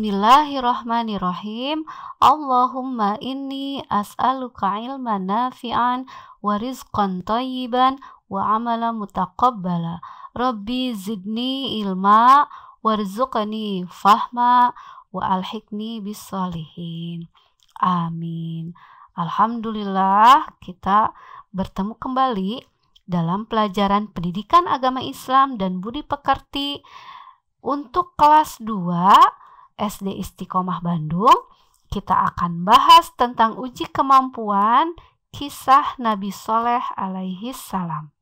Bismillahirrahmanirrahim. Allahumma inni as'aluka ilman nafi'an wa rizqan thayyiban wa amalan mutaqabbala. Rabbi zidni ilma warzuqni fahma wa alhiqni bis-sholihin. Amin. Alhamdulillah, kita bertemu kembali dalam pelajaran pendidikan agama Islam dan budi pekerti untuk kelas 2 SD Istiqomah Bandung. Kita akan bahas tentang uji kemampuan kisah Nabi Soleh alaihi salam.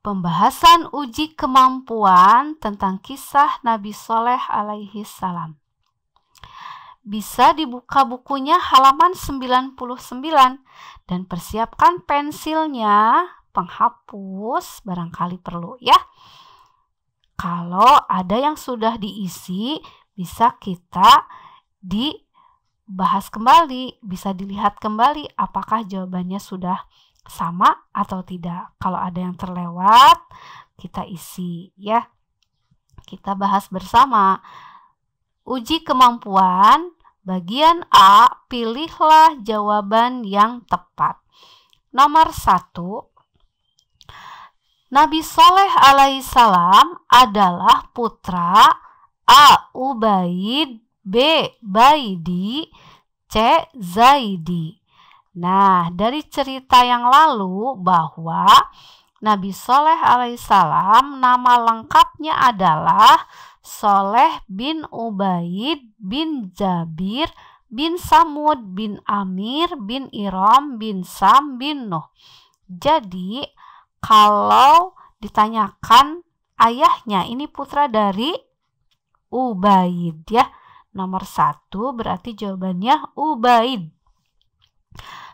Pembahasan uji kemampuan tentang kisah Nabi Soleh alaihi salam. Bisa dibuka bukunya halaman 99 dan persiapkan pensilnya, penghapus barangkali perlu ya. Kalau ada yang sudah diisi, bisa kita dibahas kembali, bisa dilihat kembali apakah jawabannya sudah sama atau tidak. Kalau ada yang terlewat, kita isi ya. Kita bahas bersama. Uji kemampuan bagian A, pilihlah jawaban yang tepat. Nomor 1. Nabi Soleh alaihissalam adalah putra A. Ubaid, B. Baidi, C. Zaidi. Nah, dari cerita yang lalu bahwa Nabi Soleh alaihissalam nama lengkapnya adalah Soleh bin Ubaid bin Jabir bin Samud bin Amir bin Iram bin Sam bin Nuh. Jadi kalau ditanyakan ayahnya, ini putra dari Ubaid ya. Nomor 1 berarti jawabannya Ubaid.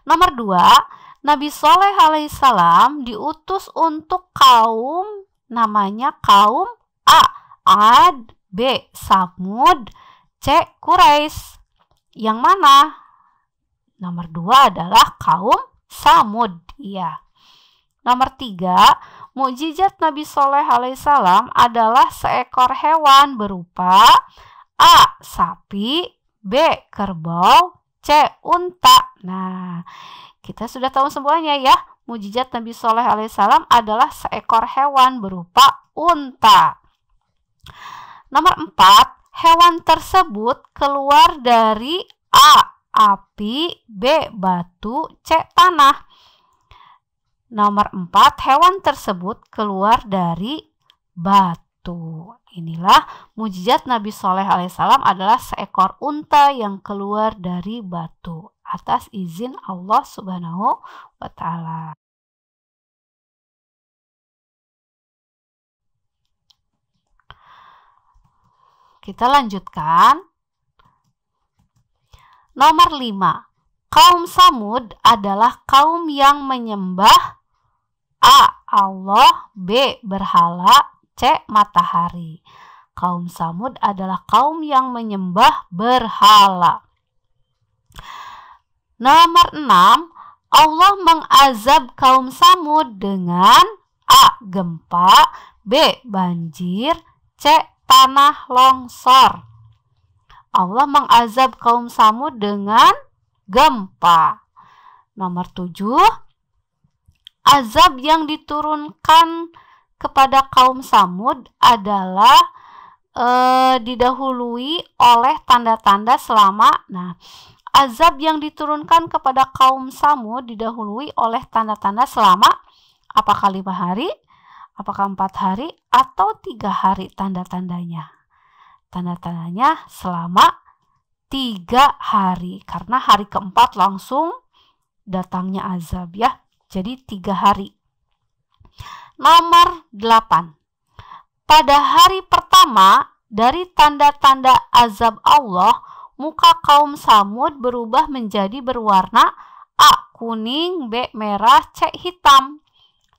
Nomor 2, Nabi Soleh alaihissalam diutus untuk kaum, namanya kaum A. Ad, B. Samud, C. Quraisy. Yang mana? Nomor 2 adalah kaum Samud. Iya. Nomor 3, mukjizat Nabi Soleh alaihissalam adalah seekor hewan berupa A. Sapi, B. Kerbau, C. Unta. Nah, kita sudah tahu semuanya ya. Mukjizat Nabi Soleh alaihissalam adalah seekor hewan berupa unta. Nomor 4, hewan tersebut keluar dari A. Api, B. Batu, C. Tanah. Nomor 4, hewan tersebut keluar dari batu. Inilah mukjizat Nabi Soleh alaihissalam adalah seekor unta yang keluar dari batu atas izin Allah Subhanahu wa ta'ala. Kita lanjutkan. Nomor 5. Kaum Samud adalah kaum yang menyembah A. Allah, B. Berhala, C. Matahari. Kaum Samud adalah kaum yang menyembah berhala. Nomor 6. Allah mengazab kaum Samud dengan A. Gempa, B. Banjir, C. Tanah longsor. Allah mengazab kaum Samud dengan gempa. Nomor 7. Azab yang diturunkan kepada kaum Samud adalah didahului oleh tanda-tanda selama. Nah, azab yang diturunkan kepada kaum Samud didahului oleh tanda-tanda selama apakah 5 hari, apakah 4 hari, atau 3 hari tanda-tandanya. Tanda-tandanya selama 3 hari. Karena hari keempat langsung datangnya azab ya. Jadi 3 hari. Nomor 8. Pada hari pertama dari tanda-tanda azab Allah, muka kaum Samud berubah menjadi berwarna A. Kuning, B. Merah, C. Hitam.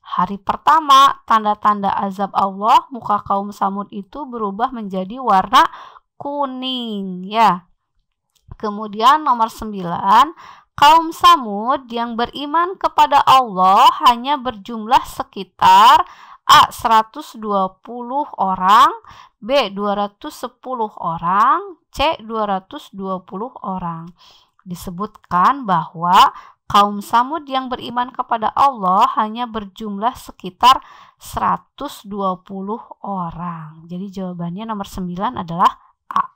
Hari pertama tanda-tanda azab Allah, muka kaum Samud itu berubah menjadi warna kuning ya. Kemudian nomor 9, kaum Samud yang beriman kepada Allah hanya berjumlah sekitar A. 120 orang, B. 210 orang, C. 220 orang. Disebutkan bahwa kaum Samud yang beriman kepada Allah hanya berjumlah sekitar 120 orang. Jadi jawabannya nomor 9 adalah A.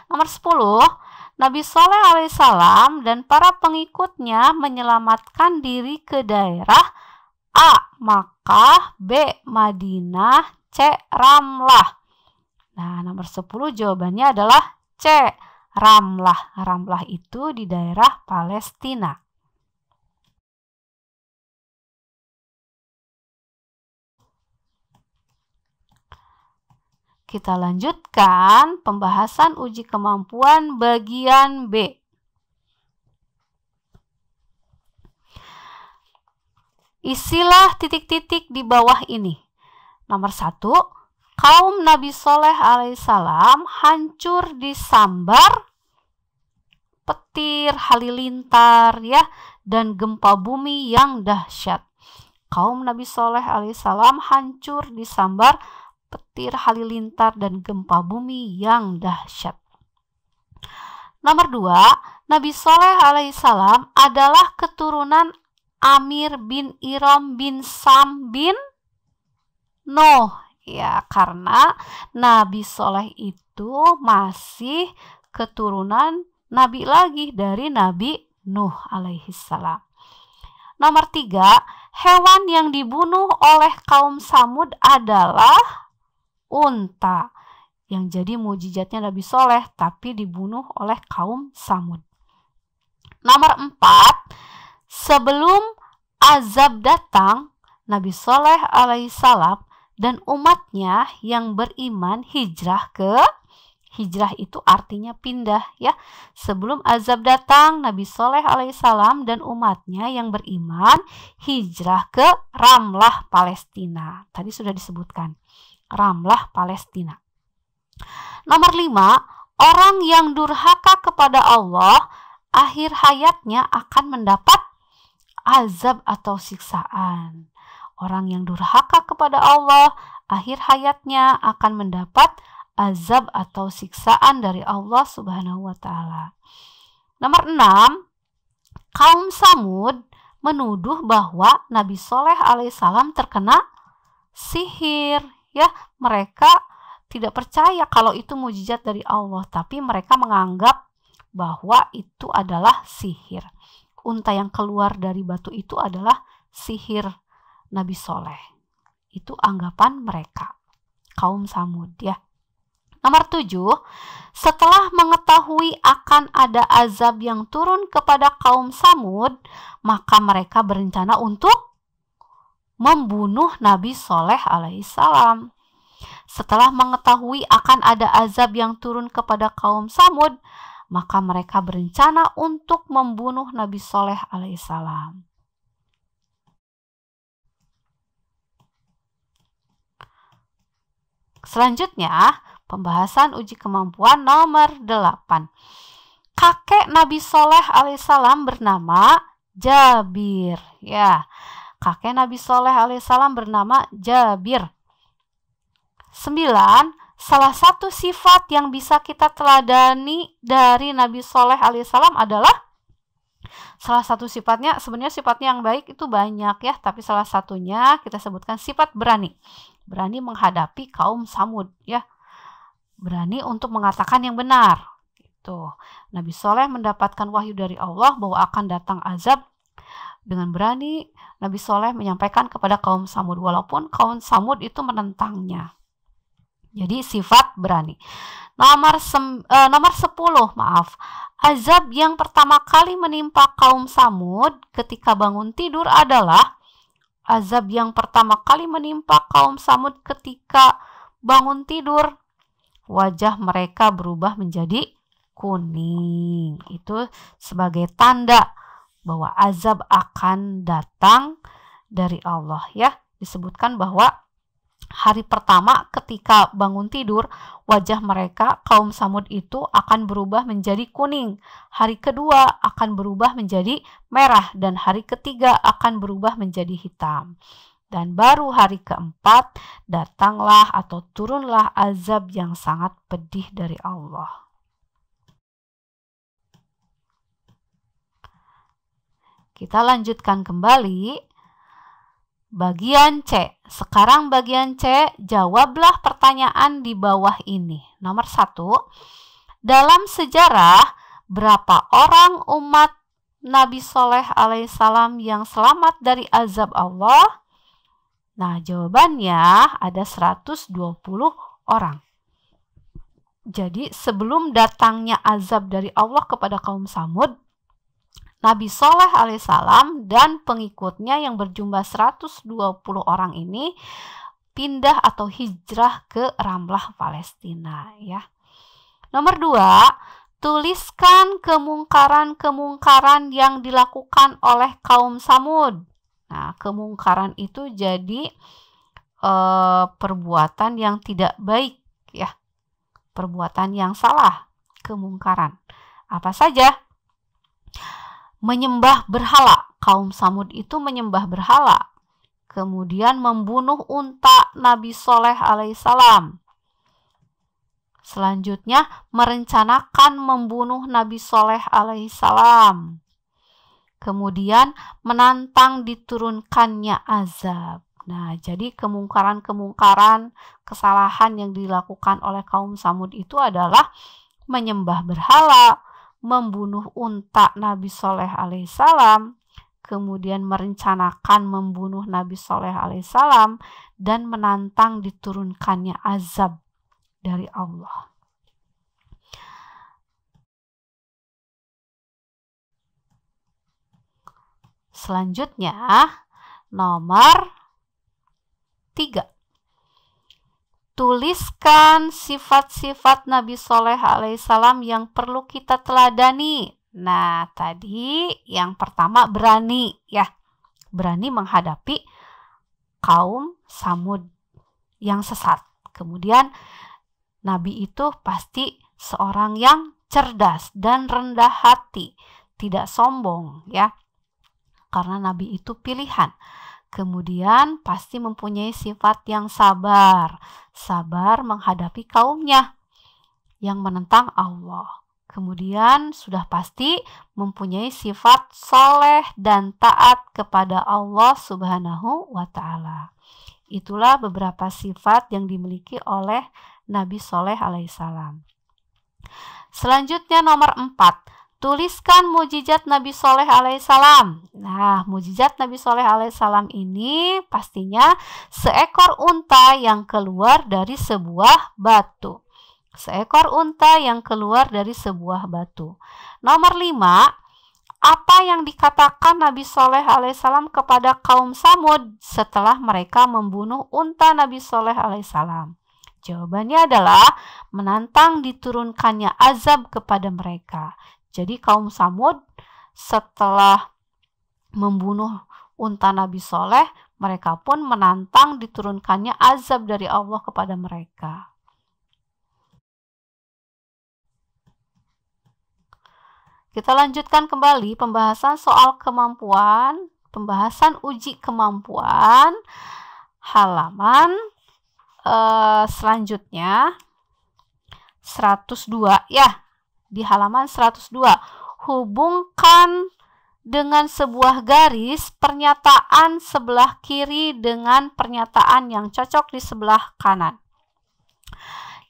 Nomor 10, Nabi Shaleh alaihissalam dan para pengikutnya menyelamatkan diri ke daerah A. Makkah, B. Madinah, C. Ramlah. Nah, nomor 10 jawabannya adalah C. Ramlah. Ramlah itu di daerah Palestina. Kita lanjutkan pembahasan uji kemampuan bagian B. Isilah titik-titik di bawah ini. Nomor 1, kaum Nabi Shaleh alaihissalam hancur disambar petir halilintar ya dan gempa bumi yang dahsyat. Kaum Nabi Shaleh alaihissalam hancur disambar petir halilintar dan gempa bumi yang dahsyat. Nomor 2, Nabi Shaleh alaihissalam adalah keturunan Amir bin Iram bin Sam bin Nuh. Ya, karena Nabi Shaleh itu masih keturunan Nabi lagi dari Nabi Nuh alaihissalam. Nomor 3, hewan yang dibunuh oleh kaum Samud adalah unta. Yang jadi mujizatnya Nabi Shaleh tapi dibunuh oleh kaum Samud. Nomor 4, sebelum azab datang, Nabi Shaleh alaihissalam dan umatnya yang beriman hijrah itu artinya pindah ya. Sebelum azab datang, Nabi Shaleh alaihissalam dan umatnya yang beriman hijrah ke Ramlah, Palestina. Tadi sudah disebutkan, Ramlah, Palestina. Nomor 5, orang yang durhaka kepada Allah akhir hayatnya akan mendapat azab atau siksaan. Orang yang durhaka kepada Allah akhir hayatnya akan mendapat azab atau siksaan dari Allah Subhanahu wa taala. Nomor 6, kaum Samud menuduh bahwa Nabi Shaleh alaihissalam terkena sihir ya. Mereka tidak percaya kalau itu mujizat dari Allah, tapi mereka menganggap bahwa itu adalah sihir. Unta yang keluar dari batu itu adalah sihir Nabi Shaleh. Itu anggapan mereka, kaum Samud ya. Nomor 7, setelah mengetahui akan ada azab yang turun kepada kaum Samud, maka mereka berencana untuk membunuh Nabi Shaleh alaihissalam. Setelah mengetahui akan ada azab yang turun kepada kaum Samud, maka mereka berencana untuk membunuh Nabi Shaleh alaihissalam. Selanjutnya, pembahasan uji kemampuan nomor 8. Kakek Nabi Shaleh alaihissalam bernama Jabir. Ya, kakek Nabi Shaleh alaihissalam bernama Jabir. 9. Salah satu sifat yang bisa kita teladani dari Nabi Shaleh alaihissalam adalah, salah satu sifatnya, sebenarnya sifatnya yang baik itu banyak ya, tapi salah satunya kita sebutkan sifat berani. Berani menghadapi kaum Samud ya. Berani untuk mengatakan yang benar. Gitu. Nabi Shaleh mendapatkan wahyu dari Allah bahwa akan datang azab. Dengan berani Nabi Shaleh menyampaikan kepada kaum Samud walaupun kaum Samud itu menentangnya. Jadi sifat berani. Nomor 10, azab yang pertama kali menimpa kaum Samud ketika bangun tidur adalah azab yang pertama kali menimpa kaum Samud ketika bangun tidur. Wajah mereka berubah menjadi kuning. Itu sebagai tanda bahwa azab akan datang dari Allah ya. Disebutkan bahwa hari pertama ketika bangun tidur, wajah mereka kaum Samud itu akan berubah menjadi kuning. Hari kedua akan berubah menjadi merah dan hari ketiga akan berubah menjadi hitam. Dan baru hari keempat datanglah atau turunlah azab yang sangat pedih dari Allah. Kita lanjutkan kembali bagian C. Sekarang bagian C, jawablah pertanyaan di bawah ini. Nomor 1, dalam sejarah berapa orang umat Nabi Soleh alaihissalam yang selamat dari azab Allah? Nah, jawabannya ada 120 orang. Jadi sebelum datangnya azab dari Allah kepada kaum Samud, Nabi Soleh alaihissalam dan pengikutnya yang berjumlah 120 orang ini pindah atau hijrah ke Ramlah, Palestina, ya. Nomor 2, tuliskan kemungkaran-kemungkaran yang dilakukan oleh kaum Samud. Nah, kemungkaran itu jadi perbuatan yang tidak baik, ya. Perbuatan yang salah, kemungkaran. Apa saja? Menyembah berhala. Kaum Samud itu menyembah berhala. Kemudian membunuh unta Nabi Soleh alaihissalam. Selanjutnya merencanakan membunuh Nabi Soleh alaihissalam. Kemudian menantang diturunkannya azab. Nah, jadi kemungkaran-kemungkaran, kesalahan yang dilakukan oleh kaum Samud itu adalah menyembah berhala, membunuh unta Nabi Soleh alaihissalam, kemudian merencanakan membunuh Nabi Soleh alaihissalam, dan menantang diturunkannya azab dari Allah. Selanjutnya, nomor 3. Tuliskan sifat-sifat Nabi Soleh alaihissalam yang perlu kita teladani. Nah, tadi yang pertama berani, ya. Berani menghadapi kaum Samud yang sesat. Kemudian Nabi itu pasti seorang yang cerdas dan rendah hati, tidak sombong, ya. Karena Nabi itu pilihan. Kemudian pasti mempunyai sifat yang sabar. Sabar menghadapi kaumnya yang menentang Allah. Kemudian sudah pasti mempunyai sifat soleh dan taat kepada Allah Subhanahu wa Ta'ala. Itulah beberapa sifat yang dimiliki oleh Nabi Soleh alaihissalam. Selanjutnya nomor 4. Tuliskan mujizat Nabi Soleh alaihissalam. Nah, mujizat Nabi Soleh alaihissalam ini pastinya seekor unta yang keluar dari sebuah batu. Seekor unta yang keluar dari sebuah batu. Nomor 5, apa yang dikatakan Nabi Soleh alaihissalam kepada kaum Samud setelah mereka membunuh unta Nabi Soleh alaihissalam? Jawabannya adalah menantang diturunkannya azab kepada mereka. Jadi kaum Samud setelah membunuh unta Nabi Soleh, mereka pun menantang diturunkannya azab dari Allah kepada mereka. Kita lanjutkan kembali pembahasan soal kemampuan, pembahasan uji kemampuan, halaman selanjutnya 102, ya. Di halaman 102, hubungkan dengan sebuah garis pernyataan sebelah kiri dengan pernyataan yang cocok di sebelah kanan.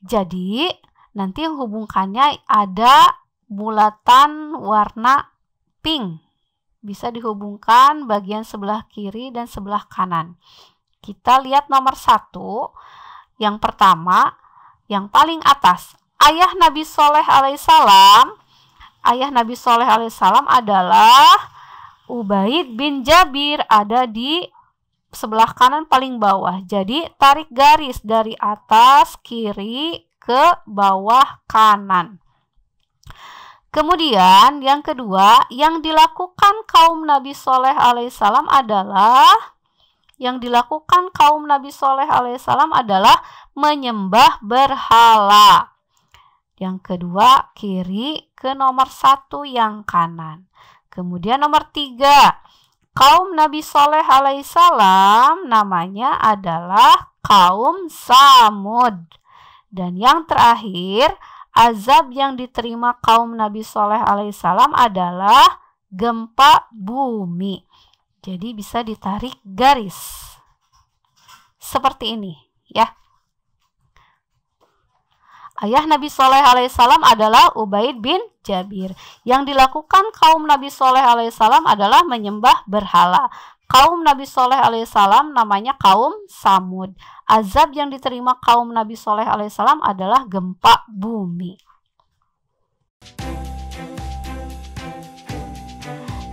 Jadi, nanti hubungkannya ada bulatan warna pink. Bisa dihubungkan bagian sebelah kiri dan sebelah kanan. Kita lihat nomor 1, yang pertama, yang paling atas. Ayah Nabi Soleh alaihissalam adalah Ubaid bin Jabir, ada di sebelah kanan paling bawah. Jadi tarik garis dari atas kiri ke bawah kanan. Kemudian yang kedua, yang dilakukan kaum Nabi Soleh alaihissalam adalah menyembah berhala. Yang kedua, kiri ke nomor 1 yang kanan. Kemudian nomor 3, Kaum Nabi Soleh alaihissalam namanya adalah kaum Samud. Dan yang terakhir, azab yang diterima kaum Nabi Soleh alaihissalam adalah gempa bumi. Jadi bisa ditarik garis seperti ini ya. Ayah Nabi Soleh alaihissalam adalah Ubaid bin Jabir. Yang dilakukan kaum Nabi Soleh alaihissalam adalah menyembah berhala. Kaum Nabi Soleh alaihissalam namanya kaum Samud. Azab yang diterima kaum Nabi Soleh alaihissalam adalah gempa bumi.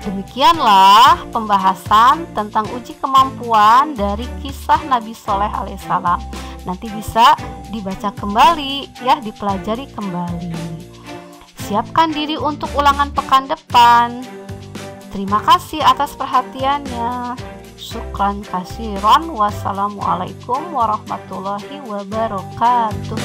Demikianlah pembahasan tentang uji kemampuan dari kisah Nabi Soleh alaihissalam. Nanti bisa dibaca kembali ya, dipelajari kembali. Siapkan diri untuk ulangan pekan depan. Terima kasih atas perhatiannya. Syukran kasiron. Wassalamualaikum warahmatullahi wabarakatuh.